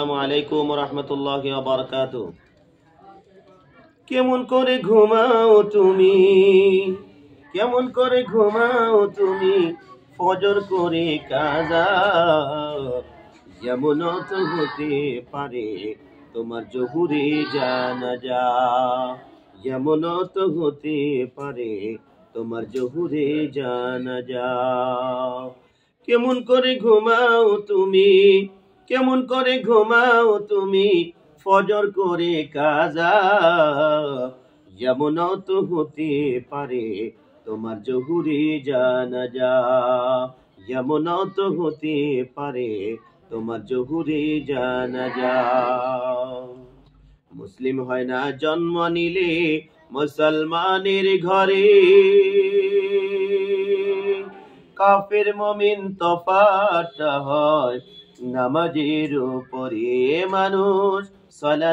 আসসালামু আলাইকুম রহমতুল্লাহি ওয়া বারাকাতুহু। কেমন করে ঘুমাও তুমি, কেমন করে ঘুমাও তুমি, ফজর করে কাজা। যেমন তো হতে পারে তোমার জহুরে জানাজা, যেমন তো হতে পারে তোমার জহুরে জানাজা। কেমন করে ঘুমাও তুমি, কেমন করে ঘুমাও তুমি, ফজর করে কাজা। যেমন তো হতে পারে তোমার জহুরে জানাজা, যেমন তো হতে পারে তোমার জহুরে জানাজা। মুসলিম হয় না জন্ম নিলে মুসলমানের ঘরে, কাফের মুমিন তফাৎ হয় নামাজের উপরে। মানুষ সালাত